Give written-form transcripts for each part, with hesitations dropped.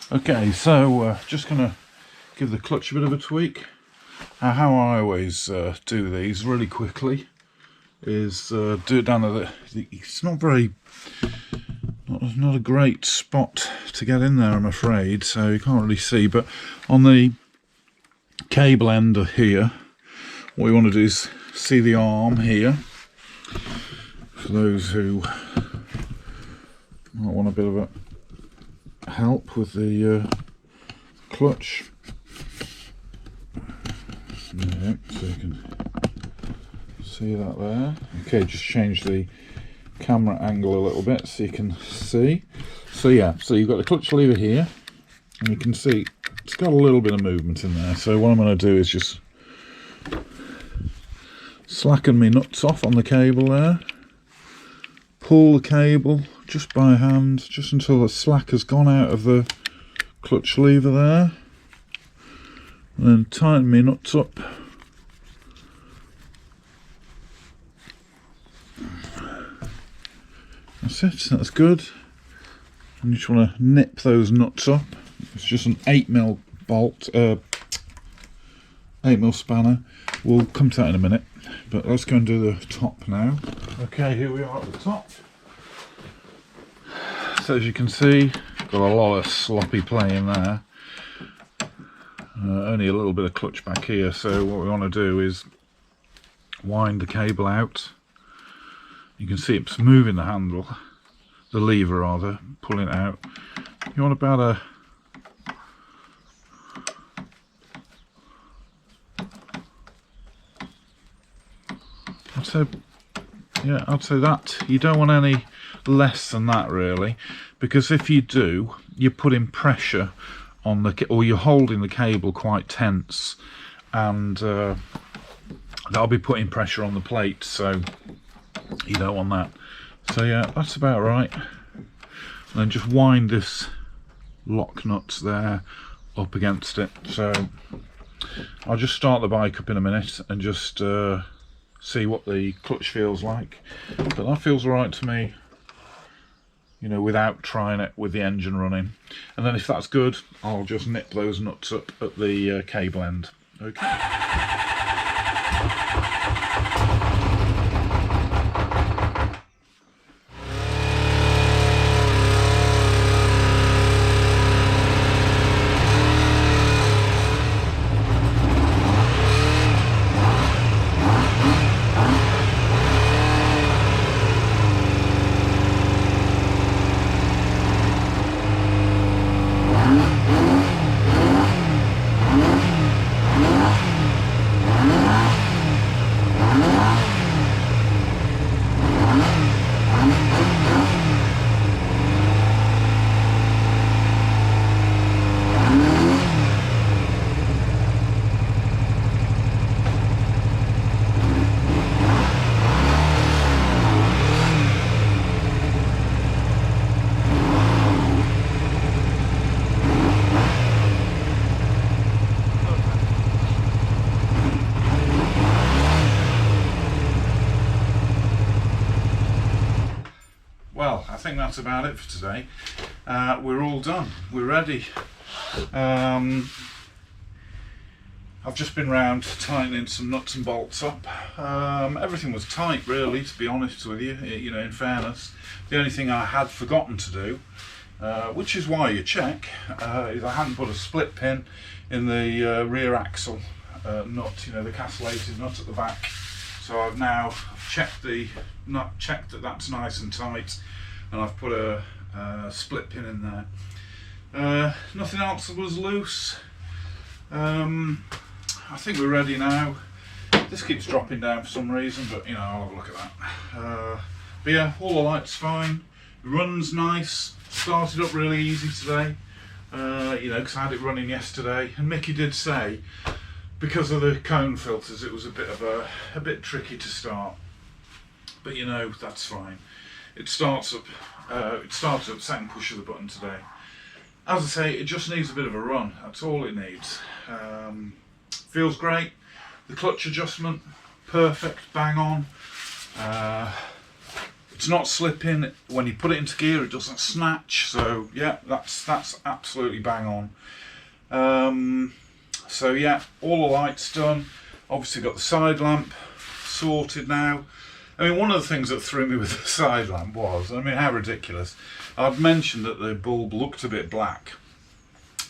Okay, so just going to give the clutch a bit of a tweak. How I always do these really quickly is do it down at it's not a great spot to get in there, I'm afraid, so you can't really see, but on the cable end here, what we want to do is see the arm here, for those who might want a bit of a help with the clutch. Yeah, so you can see that there. Okay, just change the camera angle a little bit so you can see. So yeah, so you've got the clutch lever here, and you can see it's got a little bit of movement in there. So what I'm going to do is just slacken my nuts off on the cable there, pull the cable just by hand, just until the slack has gone out of the clutch lever there, and then tighten my nuts up. That's it, that's good. And you just want to nip those nuts up. It's just an 8mm bolt, 8mm spanner. We'll come to that in a minute, but let's go and do the top now. Okay, here we are at the top. So as you can see, got a lot of sloppy play in there. Only a little bit of clutch back here, so what we want to do is wind the cable out. You can see it's moving the handle, the lever rather, pulling it out. You want about a I'd say that you don't want any less than that really, because if you do, you're putting pressure on the, or you're holding the cable quite tense, and that'll be putting pressure on the plate, so you don't want that. So yeah, that's about right. And then just wind this lock nuts there up against it. So I'll just start the bike up in a minute and just see what the clutch feels like, but that feels alright to me, you know, without trying it with the engine running. And then if that's good, I'll just nip those nuts up at the cable end. Okay. Well, I think that's about it for today. We're all done. We're ready. I've just been round tightening some nuts and bolts up. Everything was tight, really, to be honest with you. You know, in fairness, the only thing I had forgotten to do, which is why you check, is I hadn't put a split pin in the rear axle nut. You know, the castellated nut at the back. So I've now checked the nut, checked that that's nice and tight, and I've put a split pin in there. Nothing else was loose. I think we're ready now. This keeps dropping down for some reason, but you know, I'll have a look at that. But yeah, all the lights fine. Runs nice. Started up really easy today. You know, because I had it running yesterday, and Mickey did say, because of the cone filters, it was a bit tricky to start, but you know, that's fine. It starts up. Second push of the button today. As I say, it just needs a bit of a run. That's all it needs. Feels great. The clutch adjustment, perfect, bang on. It's not slipping. When you put it into gear, it doesn't snatch. So yeah, that's absolutely bang on. So yeah, all the lights done. Obviously got the side lamp sorted now. I mean, one of the things that threw me with the side lamp was, I mean, how ridiculous. I'd mentioned that the bulb looked a bit black,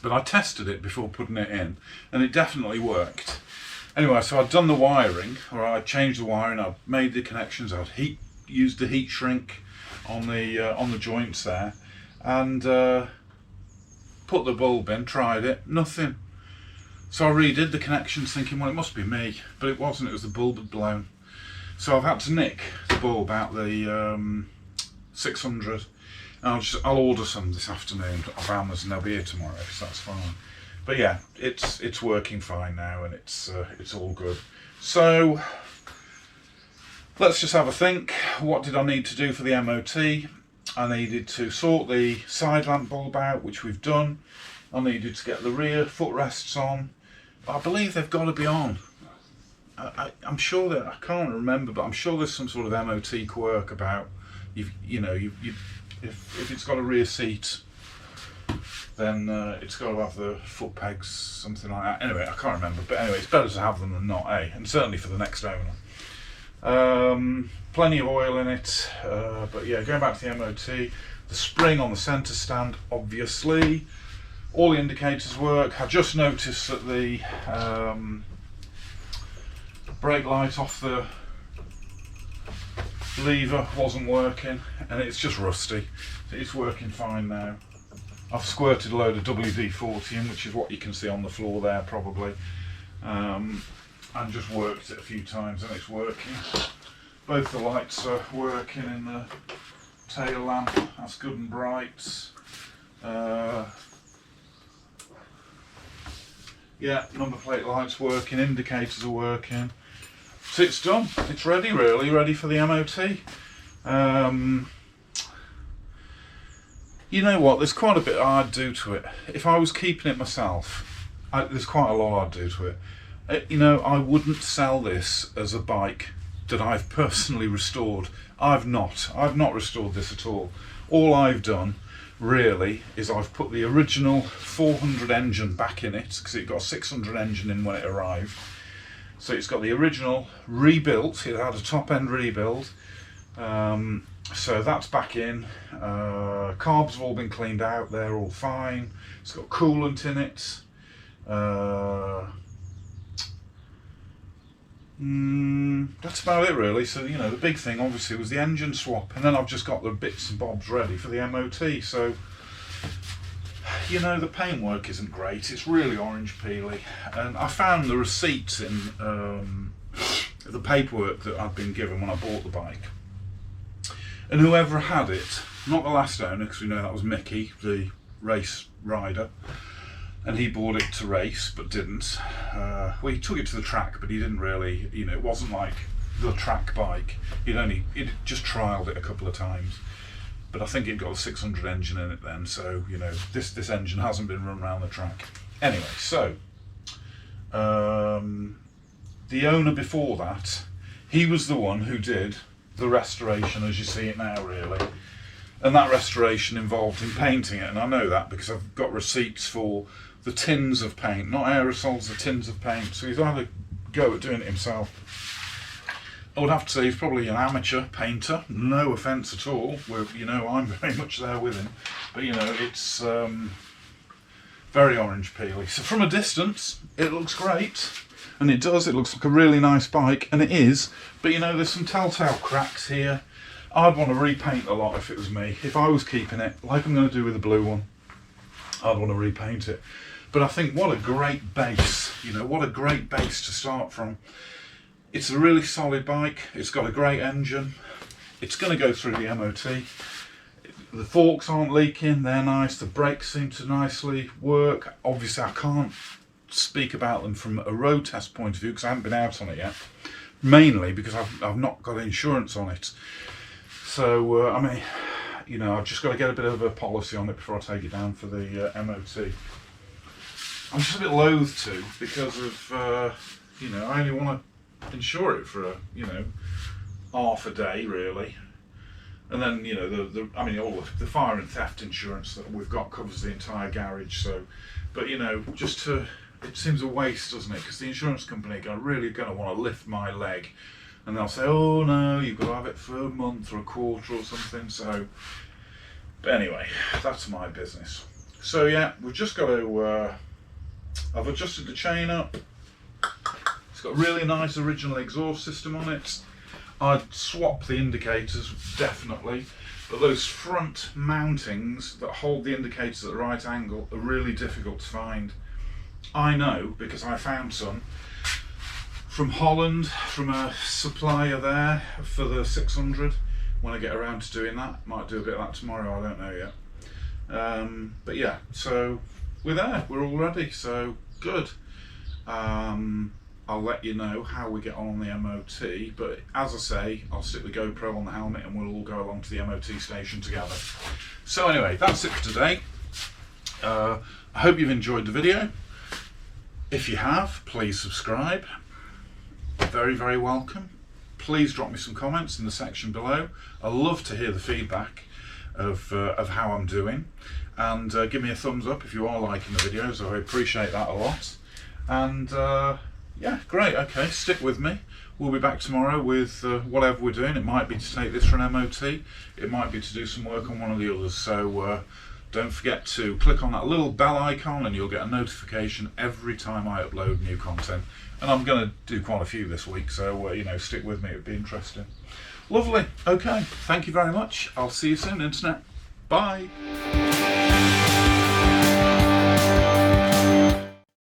but I tested it before putting it in, and it definitely worked. Anyway, so I'd done the wiring, or I'd changed the wiring, I'd made the connections, I'd used the heat shrink on the joints there, and put the bulb in, tried it, nothing. So I redid the connections thinking, well, it must be me, but it wasn't, it was the bulb had blown. So I've had to nick the bulb out the 600. I'll order some this afternoon off Amazon. They'll be here tomorrow, so that's fine. But yeah, it's working fine now, and it's all good. So let's just have a think. What did I need to do for the MOT? I needed to sort the side lamp bulb out, which we've done. I needed to get the rear footrests on. I believe they've got to be on. I'm sure that, I can't remember, but I'm sure there's some sort of MOT quirk about if it's got a rear seat, then it's got to have the foot pegs, something like that. Anyway, I can't remember, but anyway, it's better to have them than not, eh? And certainly for the next owner. Plenty of oil in it, but yeah, going back to the MOT, the spring on the centre stand, obviously, all the indicators work. I just noticed that the brake light off the lever wasn't working, and it's just rusty. It's working fine now. I've squirted a load of WD-40 in, which is what you can see on the floor there probably, and just worked it a few times, and it's working. Both the lights are working in the tail lamp, that's good and bright. Yeah, number plate lights working, indicators are working. So it's done, it's ready really, ready for the MOT. You know what, there's quite a bit I'd do to it. If I was keeping it myself, there's quite a lot I'd do to it. You know, I wouldn't sell this as a bike that I've personally restored. I've not restored this at all. All I've done really is I've put the original 400 engine back in it, because it got a 600 engine in when it arrived. So it's got the original rebuilt, it had a top end rebuild, so that's back in. Carbs have all been cleaned out, they're all fine. It's got coolant in it. That's about it really. So you know, the big thing obviously was the engine swap, and then I've just got the bits and bobs ready for the MOT. So you know, the paintwork isn't great, it's really orange peely, and I found the receipts in the paperwork that I'd been given when I bought the bike, and whoever had it, not the last owner, because we know that was Mickey, the race rider, and he bought it to race but didn't. Well, he took it to the track, but he didn't really, you know, it wasn't like the track bike. He'd just trialled it a couple of times, but I think it got a 600 engine in it then, so you know, this engine hasn't been run around the track. Anyway, so the owner before that, he was the one who did the restoration as you see it now really, and that restoration involved him painting it, and I know that because I've got receipts for the tins of paint, not aerosols, the tins of paint. So he's had a go at doing it himself. I would have to say he's probably an amateur painter, no offence at all, where, you know, I'm very much there with him, but you know, it's very orange peely. So from a distance it looks great, and it does, it looks like a really nice bike, and it is, but you know, there's some telltale cracks here. I'd want to repaint a lot if it was me. If I was keeping it, like I'm going to do with the blue one, I'd want to repaint it. But I think what a great base, you know, what a great base to start from. It's a really solid bike, it's got a great engine, it's going to go through the MOT. The forks aren't leaking, they're nice, the brakes seem to nicely work. Obviously I can't speak about them from a road test point of view because I haven't been out on it yet, mainly because I've not got insurance on it. So I mean, you know, I've just got to get a bit of a policy on it before I take it down for the MOT. I'm just a bit loath to, because of you know, I only want to insure it for you know, half a day really, And then, you know, I mean, all the fire and theft insurance that we've got covers the entire garage. So, but you know, it seems a waste, doesn't it? Because the insurance company are really going to want to lift my leg, and they'll say, "Oh no, you've got to have it for a month or a quarter or something." So, but anyway, that's my business. So yeah, we've just got to. I've adjusted the chain up. It's got a really nice original exhaust system on it. I'd swap the indicators, definitely, but those front mountings that hold the indicators at the right angle are really difficult to find. I know because I found some from Holland, from a supplier there for the 600. When I get around to doing that, might do a bit of that tomorrow, I don't know yet. But yeah, so we're there, we're all ready, so good. I'll let you know how we get on the MOT, but as I say, I'll stick the GoPro on the helmet and we'll all go along to the MOT station together. So anyway, that's it for today. I hope you've enjoyed the video. If you have, please subscribe. Very, very welcome. Please drop me some comments in the section below. I love to hear the feedback of how I'm doing, and give me a thumbs up if you are liking the videos. I appreciate that a lot. And yeah, great, okay, stick with me. We'll be back tomorrow with whatever we're doing. It might be to take this for an MOT, it might be to do some work on one of the others. So don't forget to click on that little bell icon and you'll get a notification every time I upload new content. And I'm going to do quite a few this week, so you know, stick with me, it'd be interesting. Lovely, okay, thank you very much. I'll see you soon, Internet. Bye.